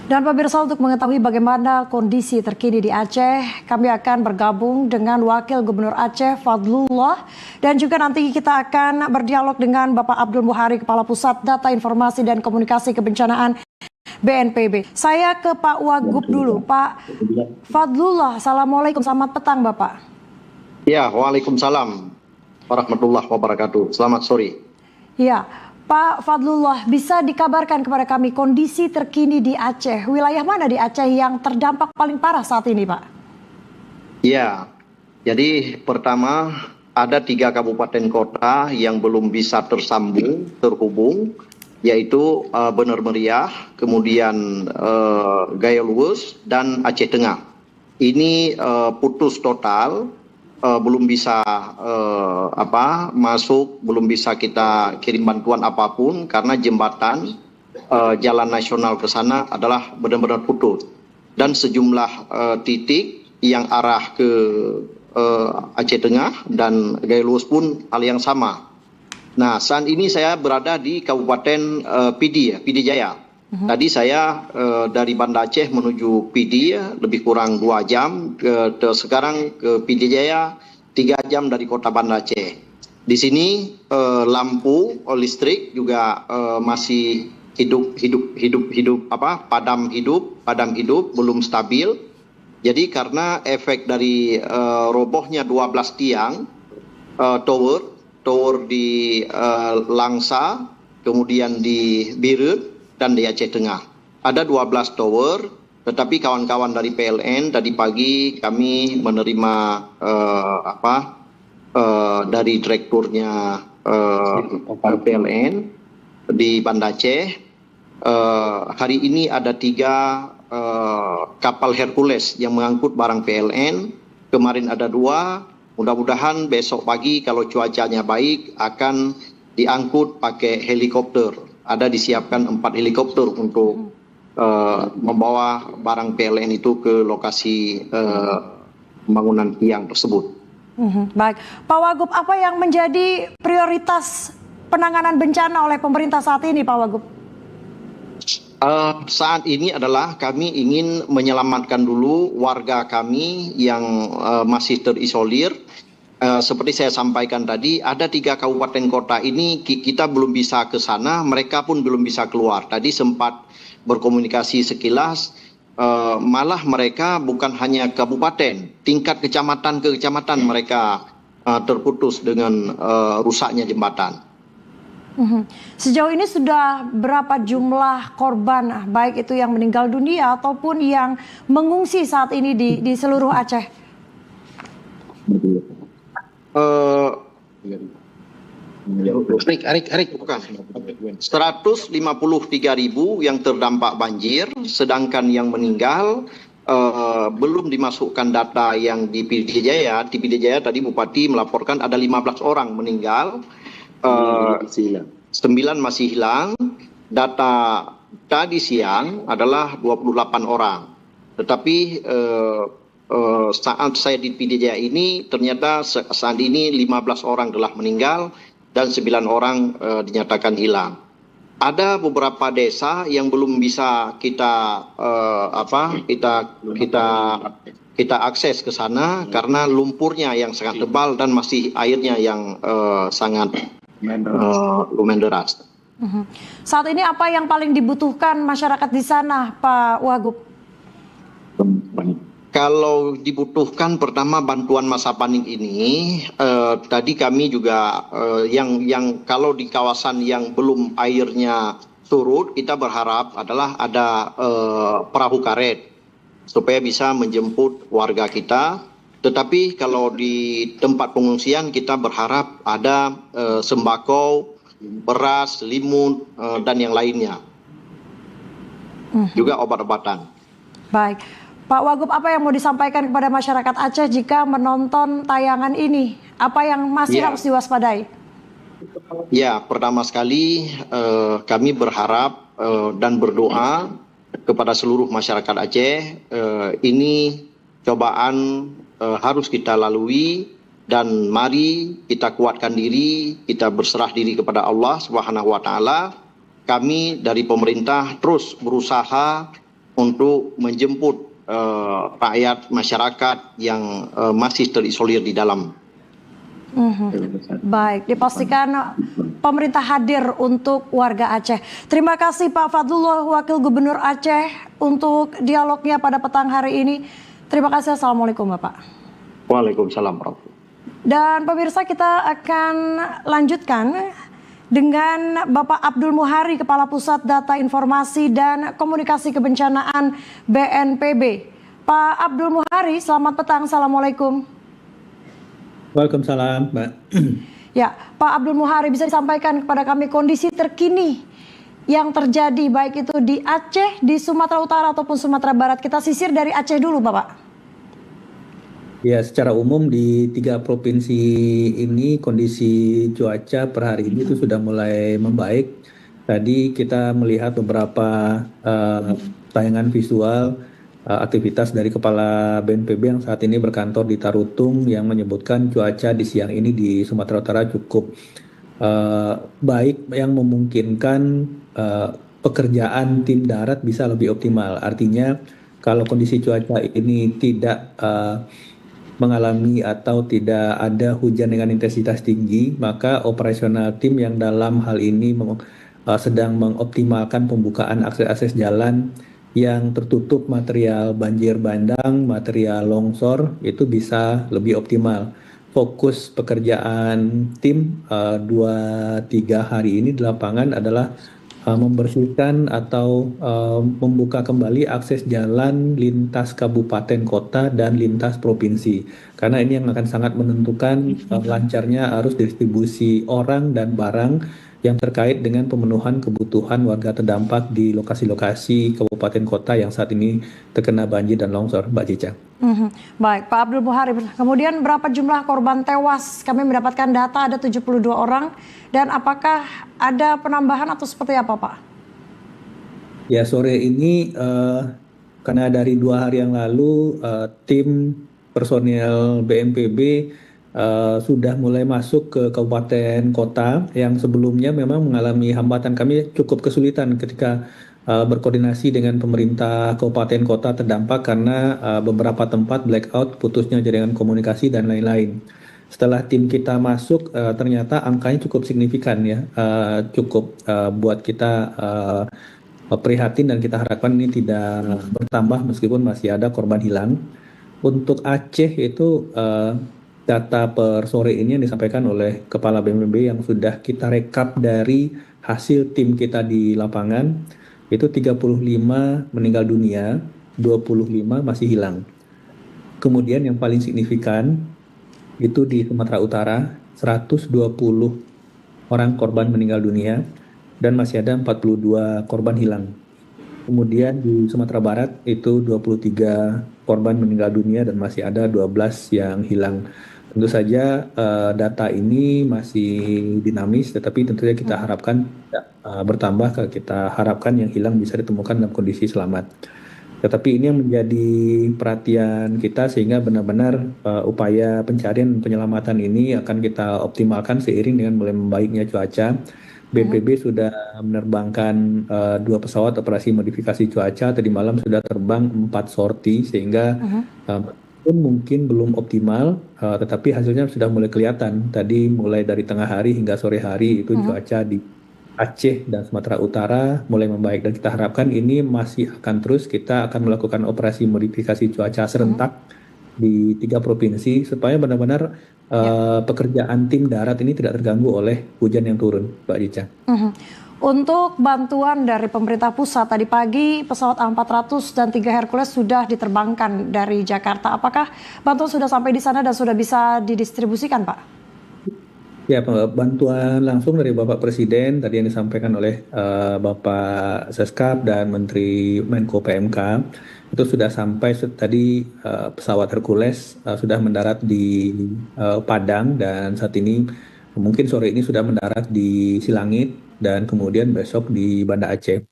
Dan pemirsa, untuk mengetahui bagaimana kondisi terkini di Aceh, kami akan bergabung dengan Wakil Gubernur Aceh Fadlullah, dan juga nanti kita akan berdialog dengan Bapak Abdul Muhari, Kepala Pusat Data Informasi dan Komunikasi Kebencanaan BNPB. Saya ke Pak Wagub dulu. Pak Fadlullah, Assalamualaikum, selamat petang Bapak. Ya, waalaikumsalam warahmatullahi wabarakatuh. Selamat sore. Ya, Pak Fadlullah, bisa dikabarkan kepada kami kondisi terkini di Aceh. Wilayah mana di Aceh yang terdampak paling parah saat ini, Pak? Ya, jadi pertama ada 3 kabupaten kota yang belum bisa terhubung, yaitu Bener Meriah, kemudian Gaya Luwes, dan Aceh Tengah. Ini putus total. Belum bisa masuk, belum bisa kita kirim bantuan apapun karena jembatan jalan nasional ke sana adalah benar-benar putus, dan sejumlah titik yang arah ke Aceh Tengah dan Gaya Luwes pun hal yang sama. Nah, saat ini saya berada di Kabupaten PD Jaya. Tadi saya dari Banda Aceh menuju PD lebih kurang 2 jam, sekarang ke PD Jaya 3 jam dari kota Banda Aceh. Di sini lampu listrik juga masih padam hidup, belum stabil. Jadi karena efek dari robohnya 12 tiang tower di Langsa, kemudian di Birut, dan di Aceh Tengah. Ada 12 tower, tetapi kawan-kawan dari PLN tadi pagi kami menerima dari direkturnya PLN di Banda Aceh. Hari ini ada 3 kapal Hercules yang mengangkut barang PLN. Kemarin ada 2. Mudah-mudahan besok pagi kalau cuacanya baik akan diangkut pakai helikopter. Ada disiapkan 4 helikopter untuk membawa barang PLN itu ke lokasi pembangunan tiang tersebut. Baik, Pak Wagub, apa yang menjadi prioritas penanganan bencana oleh pemerintah saat ini, Pak Wagub? Saat ini adalah kami ingin menyelamatkan dulu warga kami yang masih terisolir. Seperti saya sampaikan tadi, ada 3 kabupaten kota ini kita belum bisa ke sana, mereka pun belum bisa keluar. Tadi sempat berkomunikasi sekilas, malah mereka bukan hanya kabupaten, tingkat kecamatan ke kecamatan mereka terputus dengan rusaknya jembatan. Sejauh ini sudah berapa jumlah korban, baik itu yang meninggal dunia ataupun yang mengungsi saat ini di seluruh Aceh? 153.000 yang terdampak banjir, sedangkan yang meninggal belum dimasukkan data yang di PD Jaya. Di PD Jaya tadi Bupati melaporkan ada 15 orang meninggal, 9 masih hilang. Data tadi siang adalah 28 orang. Tetapi saat saya di PD Jaya ini ternyata saat ini 15 orang telah meninggal dan 9 orang dinyatakan hilang. Ada beberapa desa yang belum bisa kita akses ke sana karena lumpurnya yang sangat tebal dan masih airnya yang sangat lumayan deras. Saat ini apa yang paling dibutuhkan masyarakat di sana, Pak Wagub? Kalau dibutuhkan pertama bantuan masa panik ini, tadi kami juga yang kalau di kawasan yang belum airnya surut, kita berharap adalah ada perahu karet supaya bisa menjemput warga kita. Tetapi kalau di tempat pengungsian kita berharap ada sembako, beras, selimut, dan yang lainnya. Juga obat-obatan. Baik. Pak Wagub, apa yang mau disampaikan kepada masyarakat Aceh jika menonton tayangan ini? Apa yang masih harus diwaspadai? Ya, pertama sekali kami berharap dan berdoa kepada seluruh masyarakat Aceh. Ini cobaan harus kita lalui dan mari kita kuatkan diri, kita berserah diri kepada Allah Subhanahu wa taala. Kami dari pemerintah terus berusaha untuk menjemput rakyat masyarakat yang masih terisolir di dalam. Baik, dipastikan pemerintah hadir untuk warga Aceh. Terima kasih Pak Fadlullah, Wakil Gubernur Aceh, untuk dialognya pada petang hari ini. Terima kasih. Assalamualaikum Bapak. Waalaikumsalam warahmatullahi wabarakatuh. Dan pemirsa, kita akan lanjutkan dengan Bapak Abdul Muhari, Kepala Pusat Data Informasi dan Komunikasi Kebencanaan BNPB. Pak Abdul Muhari, selamat petang. Assalamualaikum. Waalaikumsalam, Mbak. Ya, Pak Abdul Muhari, bisa disampaikan kepada kami kondisi terkini yang terjadi baik itu di Aceh, di Sumatera Utara ataupun Sumatera Barat. Kita sisir dari Aceh dulu, Bapak. Ya, secara umum di 3 provinsi ini kondisi cuaca per hari ini itu sudah mulai membaik. Tadi kita melihat beberapa tayangan visual aktivitas dari Kepala BNPB yang saat ini berkantor di Tarutung yang menyebutkan cuaca di siang ini di Sumatera Utara cukup baik, yang memungkinkan pekerjaan tim darat bisa lebih optimal. Artinya kalau kondisi cuaca ini tidak mengalami atau tidak ada hujan dengan intensitas tinggi, maka operasional tim yang dalam hal ini sedang mengoptimalkan pembukaan akses-akses jalan yang tertutup material banjir bandang, material longsor, itu bisa lebih optimal. Fokus pekerjaan tim 2-3 hari ini di lapangan adalah membersihkan atau membuka kembali akses jalan lintas kabupaten kota dan lintas provinsi, karena ini yang akan sangat menentukan lancarnya arus distribusi orang dan barang yang terkait dengan pemenuhan kebutuhan warga terdampak di lokasi-lokasi kabupaten kota yang saat ini terkena banjir dan longsor, Mbak Cica. Baik, Pak Abdul Muhari. Kemudian berapa jumlah korban tewas? Kami mendapatkan data ada 72 orang. Dan apakah ada penambahan atau seperti apa, Pak? Ya, sore ini karena dari 2 hari yang lalu tim personil BNPB sudah mulai masuk ke kabupaten kota yang sebelumnya memang mengalami hambatan. Kami cukup kesulitan ketika berkoordinasi dengan pemerintah kabupaten kota terdampak karena beberapa tempat blackout, putusnya jaringan komunikasi dan lain-lain. Setelah tim kita masuk, ternyata angkanya cukup signifikan ya, cukup buat kita prihatin, dan kita harapkan ini tidak bertambah meskipun masih ada korban hilang. Untuk Aceh itu data per sore ini yang disampaikan oleh Kepala BNPB yang sudah kita rekap dari hasil tim kita di lapangan, itu 35 meninggal dunia, 25 masih hilang. Kemudian yang paling signifikan itu di Sumatera Utara, 120 orang korban meninggal dunia dan masih ada 42 korban hilang. Kemudian di Sumatera Barat itu 23 korban meninggal dunia dan masih ada 12 yang hilang. Tentu saja data ini masih dinamis, tetapi tentunya kita harapkan tidak bertambah. Kita harapkan yang hilang bisa ditemukan dalam kondisi selamat. Tetapi ini yang menjadi perhatian kita, sehingga benar-benar upaya pencarian dan penyelamatan ini akan kita optimalkan seiring dengan mulai membaiknya cuaca. BNPB sudah menerbangkan 2 pesawat operasi modifikasi cuaca. Tadi malam sudah terbang 4 sorti, sehingga mungkin belum optimal, tetapi hasilnya sudah mulai kelihatan. Tadi mulai dari tengah hari hingga sore hari itu cuaca di Aceh dan Sumatera Utara mulai membaik, dan kita harapkan ini masih akan terus. Kita akan melakukan operasi modifikasi cuaca serentak di 3 provinsi supaya benar-benar pekerjaan tim darat ini tidak terganggu oleh hujan yang turun, Mbak Cica. Untuk bantuan dari pemerintah pusat, tadi pagi pesawat A400 dan 3 Hercules sudah diterbangkan dari Jakarta. Apakah bantuan sudah sampai di sana dan sudah bisa didistribusikan, Pak? Ya, bantuan langsung dari Bapak Presiden tadi yang disampaikan oleh Bapak Seskap dan Menteri Menko PMK itu sudah sampai. Tadi pesawat Hercules sudah mendarat di Padang, dan saat ini mungkin sore ini sudah mendarat di Silangit, dan kemudian besok di Banda Aceh.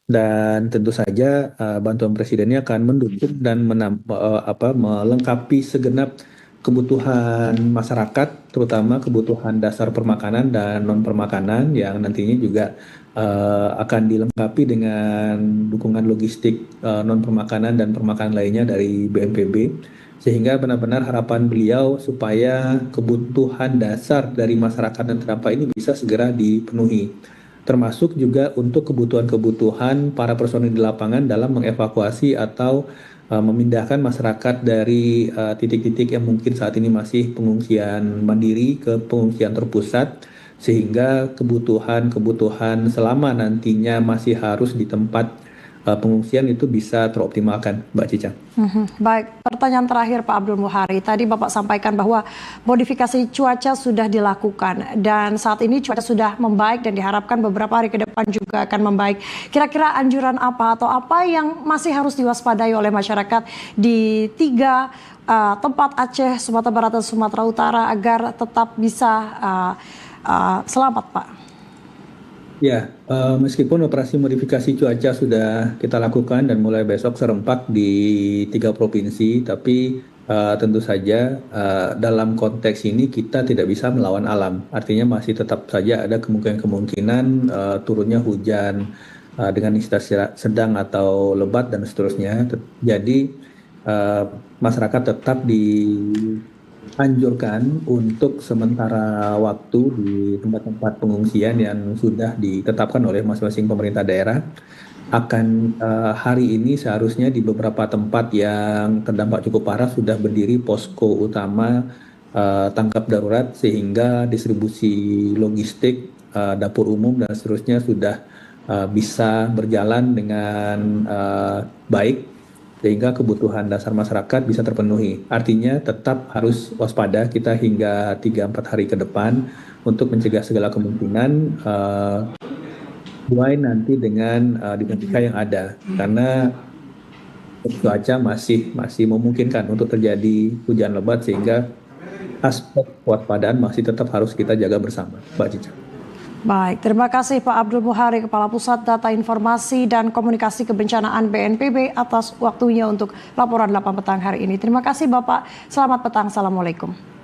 Dan tentu saja bantuan Presiden ini akan mendukung dan melengkapi segenap kebutuhan masyarakat, terutama kebutuhan dasar permakanan dan non permakanan yang nantinya juga akan dilengkapi dengan dukungan logistik non permakanan dan permakanan lainnya dari BNPB, sehingga benar-benar harapan beliau supaya kebutuhan dasar dari masyarakat yang terdampak ini bisa segera dipenuhi, termasuk juga untuk kebutuhan-kebutuhan para personil di lapangan dalam mengevakuasi atau memindahkan masyarakat dari titik-titik yang mungkin saat ini masih pengungsian mandiri ke pengungsian terpusat, sehingga kebutuhan-kebutuhan selama nantinya masih harus di tempat pengungsian itu bisa teroptimalkan, Mbak Cica. Baik, pertanyaan terakhir Pak Abdul Muhari. Tadi Bapak sampaikan bahwa modifikasi cuaca sudah dilakukan dan saat ini cuaca sudah membaik dan diharapkan beberapa hari ke depan juga akan membaik. Kira-kira anjuran apa atau apa yang masih harus diwaspadai oleh masyarakat di 3 tempat Aceh, Sumatera Barat dan Sumatera Utara agar tetap bisa selamat, Pak? Ya, meskipun operasi modifikasi cuaca sudah kita lakukan dan mulai besok serempak di 3 provinsi, tapi tentu saja dalam konteks ini kita tidak bisa melawan alam. Artinya masih tetap saja ada kemungkinan turunnya hujan dengan intensitas sedang atau lebat dan seterusnya. Jadi masyarakat tetap dianjurkan untuk sementara waktu di tempat-tempat pengungsian yang sudah ditetapkan oleh masing-masing pemerintah daerah. Akan hari ini seharusnya di beberapa tempat yang terdampak cukup parah sudah berdiri posko utama tanggap darurat, sehingga distribusi logistik, dapur umum dan seterusnya sudah bisa berjalan dengan baik, sehingga kebutuhan dasar masyarakat bisa terpenuhi. Artinya tetap harus waspada kita hingga 3-4 hari ke depan untuk mencegah segala kemungkinan mulai nanti dengan dinamika yang ada, karena cuaca masih memungkinkan untuk terjadi hujan lebat, sehingga aspek kewaspadaan masih tetap harus kita jaga bersama, Mbak Cica. Baik, terima kasih Pak Abdul Muhari, Kepala Pusat Data Informasi dan Komunikasi Kebencanaan BNPB atas waktunya untuk laporan 8 petang hari ini. Terima kasih Bapak, selamat petang, Assalamualaikum.